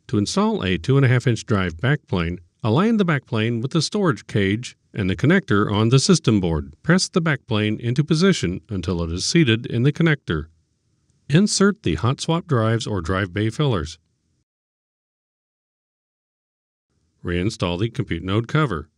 To install a 2.5-inch drive backplane, align the backplane with the storage cage and the connector on the system board. Press the backplane into position until it is seated in the connector. Insert the hot swap drives or drive bay fillers. Reinstall the compute node cover.